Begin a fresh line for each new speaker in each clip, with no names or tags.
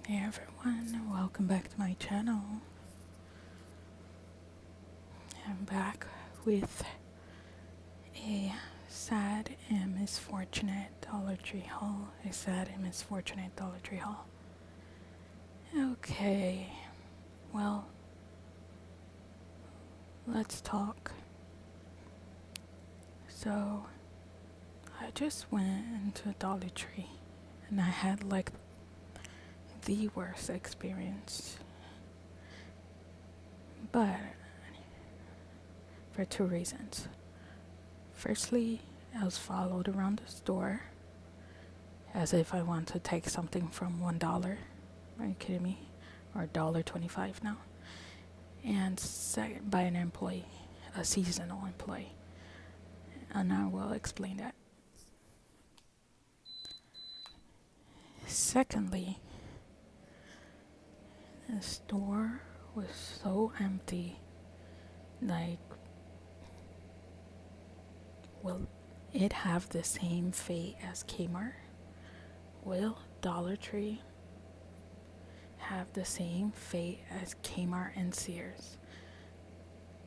Hey everyone, welcome back to my channel. I'm back with a sad and misfortunate Dollar Tree haul. Okay, well, let's talk. So, I just went into a Dollar Tree and I had like the worst experience. But for two reasons. Firstly, I was followed around the store as if I want to take something from $1. Are you kidding me? Or $1.25 now. And second, by an employee, a seasonal employee. And I will explain that. Secondly, the store was so empty. Like, will it have the same fate as Kmart? Will Dollar Tree have the same fate as Kmart and Sears?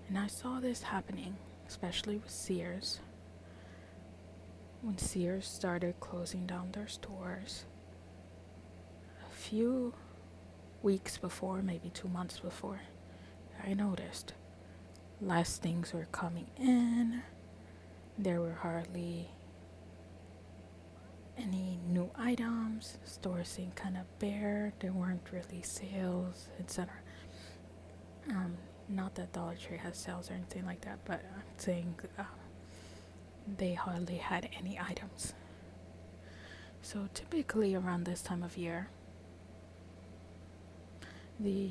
And I saw this happening, especially with Sears. When Sears started closing down their stores, a few weeks before, maybe 2 months before, I noticed less things were coming in. There were hardly any new items. The store seemed kind of bare. There weren't really sales, etc. Not that Dollar Tree has sales or anything like that, but I'm saying they hardly had any items. So typically around this time of year, the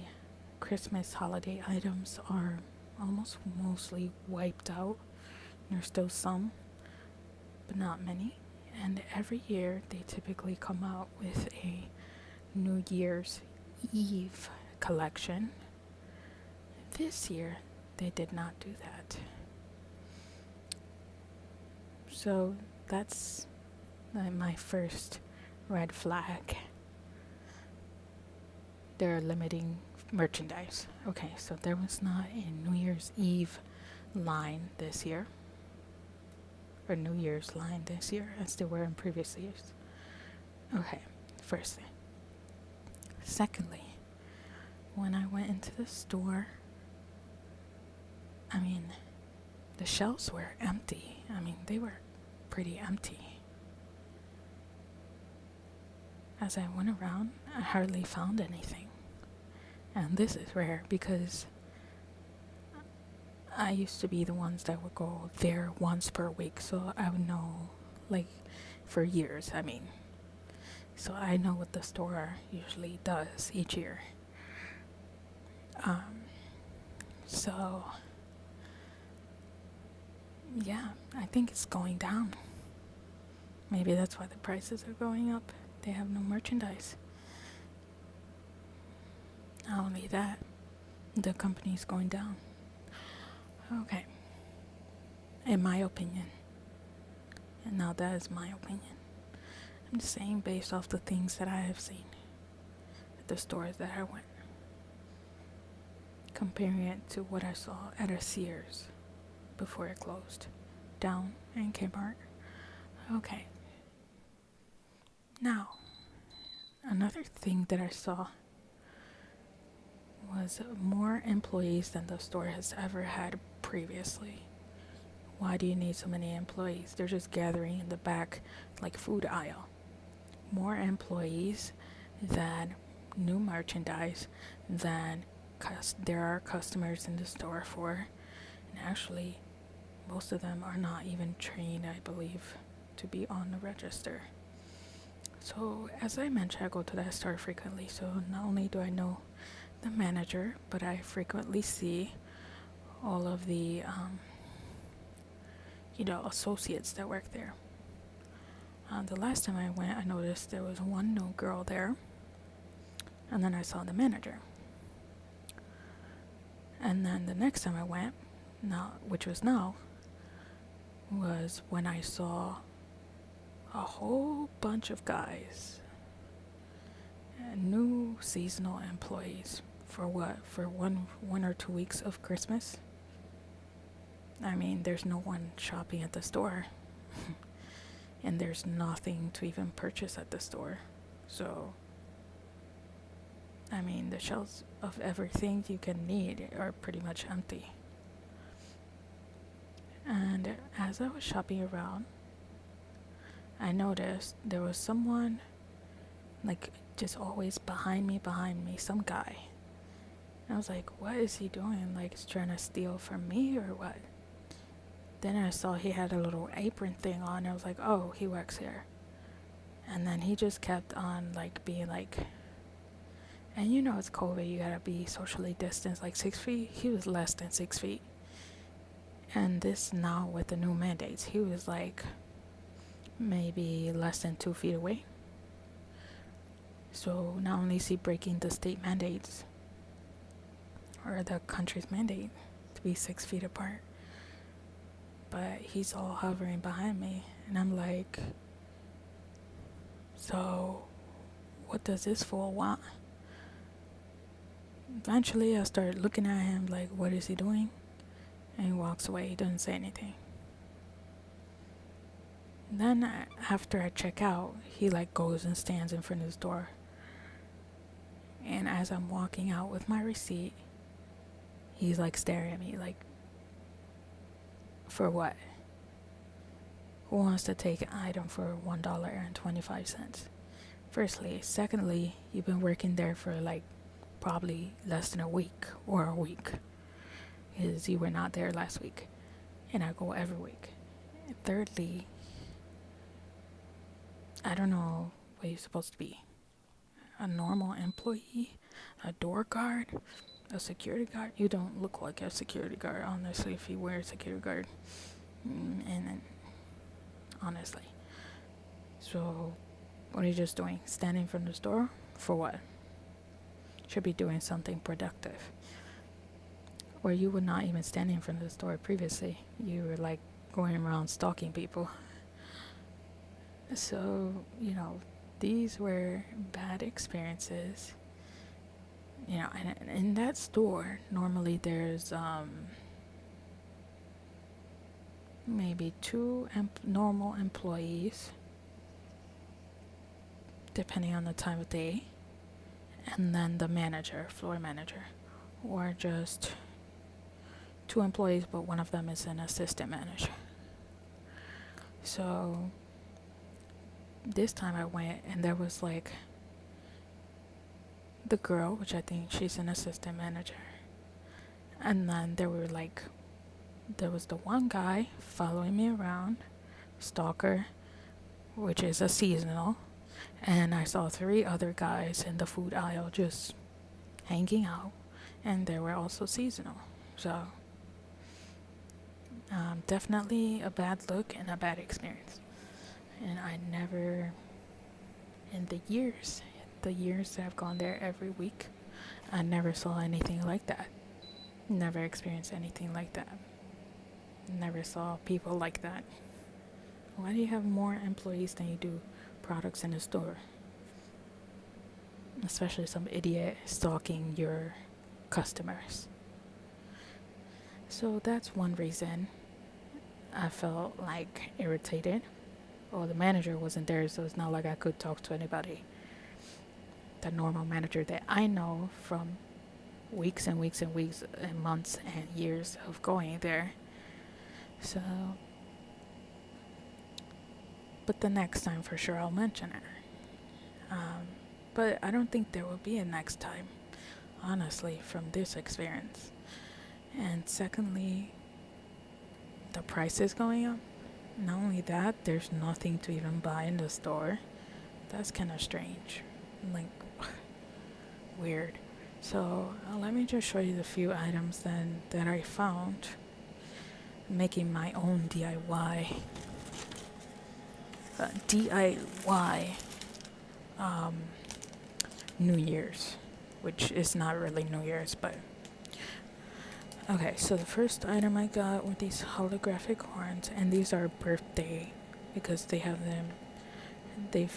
Christmas holiday items are almost mostly wiped out. There's still some, but not many. And every year they typically come out with a New Year's Eve collection. This year they did not do that. So that's my first red flag. They're limiting merchandise. Okay, so there was not a New Year's Eve line this year, or New Year's line this year, as there were in previous years. Okay, firstly. Secondly, when I went into the store, the shelves were empty. They were pretty empty. As I went around, I hardly found anything. And this is rare because I used to be the ones that would go there once per week, so I would know, like, for years, So I know what the store usually does each year. So, yeah, I think it's going down. Maybe that's why the prices are going up. They have no merchandise. Not only that, the company's going down. Okay. In my opinion. And now that is my opinion. I'm just saying based off the things that I have seen at the stores that I went. Comparing it to what I saw at a Sears before it closed down in Kmart. Okay. Now, another thing that I saw was more employees than the store has ever had previously. Why do you need so many employees? They're just gathering in the back like food aisle. More employees than new merchandise than there are customers in the store for. And actually, most of them are not even trained, I believe, to be on the register. So, as I mentioned, I go to that store frequently. So, not only do I know the manager, but I frequently see all of the, associates that work there. The last time I went, I noticed there was one new girl there. And then I saw the manager. And then the next time I went, which was now, was when I saw a whole bunch of guys, new seasonal employees. For what? For one or 2 weeks of Christmas? I mean, there's no one shopping at the store. And there's nothing to even purchase at the store. So, I mean, the shelves of everything you can need are pretty much empty. And as I was shopping around, I noticed there was someone, like, just always behind me, some guy. And I was like, what is he doing? Like, he's trying to steal from me or what? Then I saw he had a little apron thing on. I was like, oh, he works here. And then he just kept on, like, being like, and you know it's COVID, you gotta be socially distanced, like 6 feet. He was less than 6 feet. And this now with the new mandates, he was like maybe less than 2 feet away. So not only is he breaking the state mandates or the country's mandate to be 6 feet apart, but he's all hovering behind me. And I'm like, so what does this fool want? Eventually I started looking at him like, what is he doing? And he walks away. He doesn't say anything. Then after I check out, he like goes and stands in front of his door. And as I'm walking out with my receipt, he's like staring at me like, for what? Who wants to take an item for $1.25? Firstly. Secondly, you've been working there for like probably less than a week or a week. Because you were not there last week. And I go every week. And thirdly, I don't know what you're supposed to be. A normal employee? A door guard? A security guard? You don't look like a security guard, honestly, if you wear a security guard. And honestly. So, what are you just doing? Standing in front of the store? For what? Should be doing something productive. Or you were not even standing in front of the store previously. You were like going around stalking people. So, you know, these were bad experiences. You know, and in that store, normally there's maybe two normal employees, depending on the time of day, and then the manager, floor manager, or just 2 employees, but one of them is an assistant manager. So this time I went and there was like the girl, which I think she's an assistant manager, and then there was the one guy following me around, stalker, which is a seasonal, and I saw 3 other guys in the food aisle just hanging out, and they were also seasonal. So definitely a bad look and a bad experience. And I never, in the years that I've gone there every week, I never saw anything like that. Never experienced anything like that. Never saw people like that. Why do you have more employees than you do products in the store? Especially some idiot stalking your customers. So that's one reason I felt like irritated. Well, the manager wasn't there, so it's not like I could talk to anybody. The normal manager that I know from weeks and weeks and weeks and months and years of going there. So, but the next time for sure I'll mention it. But I don't think there will be a next time, honestly, from this experience. And secondly, the price is going up. Not only that, there's nothing to even buy in the store. That's kind of strange. Like, weird. So let me just show you the few items that I found. Making my own DIY. New Year's, which is not really New Year's, but okay. So the first item I got were these holographic horns, and these are birthday because they've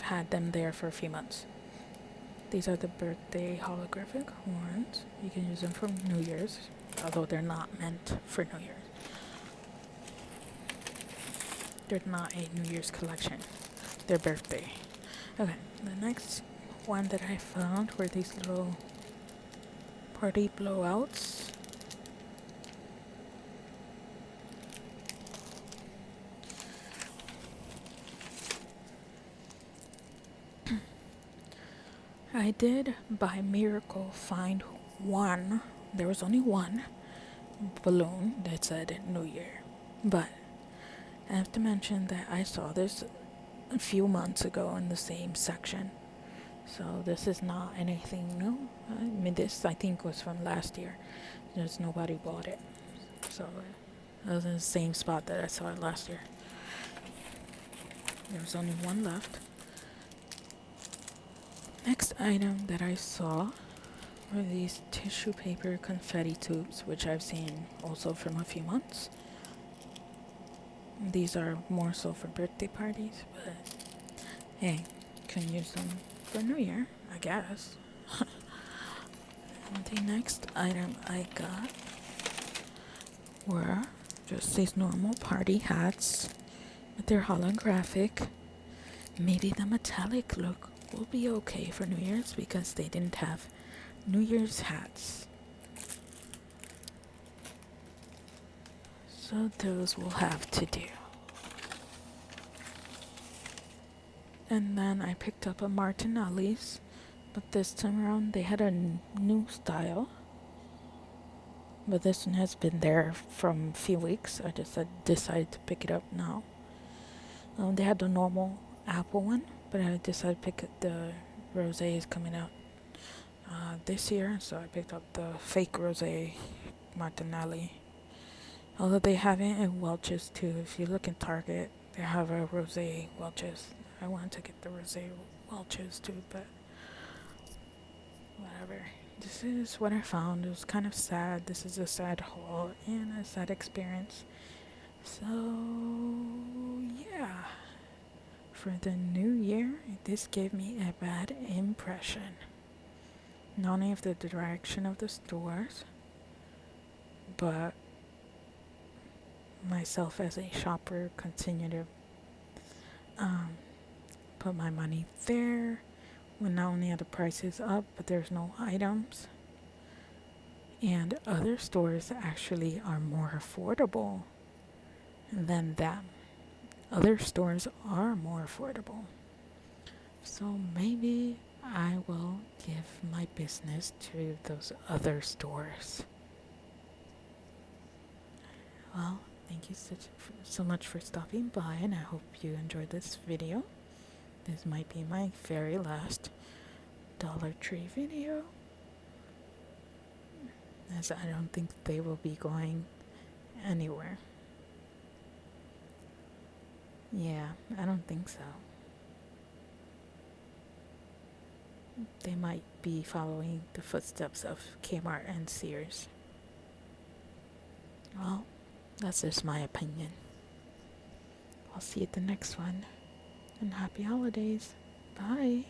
had them there for a few months. These are the birthday holographic horns. You can use them for New Year's, although they're not meant for New Year's. They're not a New Year's collection. They're birthday. Okay, the next one that I found were these little party blowouts. I did by miracle find one. There was only one balloon that said New Year. But I have to mention that I saw this a few months ago in the same section. So this is not anything new. I mean, this I think was from last year. Just nobody bought it. So it was in the same spot that I saw it last year. There was only one left. Next item that I saw were these tissue paper confetti tubes, which I've seen also from a few months. These are more so for birthday parties, but hey, can use them for New Year, I guess. And the next item I got were just these normal party hats, but they're holographic. Maybe the metallic look will be okay for New Year's because they didn't have New Year's hats. So those will have to do. And then I picked up a Martinelli's, but this time around they had a new style. But this one has been there from a few weeks. I just decided to pick it up now. They had the normal apple one, but I decided to pick up the rosé is coming out this year, so I picked up the fake rosé Martinelli. Although they have it in Welch's too. If you look in Target, they have a rosé Welch's. I wanted to get the rosé Welch's too, but whatever. This is what I found. It was kind of sad. This is a sad haul and a sad experience. So yeah, for the new year, this gave me a bad impression. Not only of the direction of the stores, but myself as a shopper continue to put my money there when not only are the prices up, but there's no items. And other stores actually are more affordable than them. Other stores are more affordable. So maybe I will give my business to those other stores. Well, thank you so much for stopping by, and I hope you enjoyed this video. This might be my very last Dollar Tree video, as I don't think they will be going anywhere. Yeah, I don't think so. They might be following the footsteps of Kmart&Sears. Well, that's just my opinion. I'll see you at the next one. And happy holidays. Bye.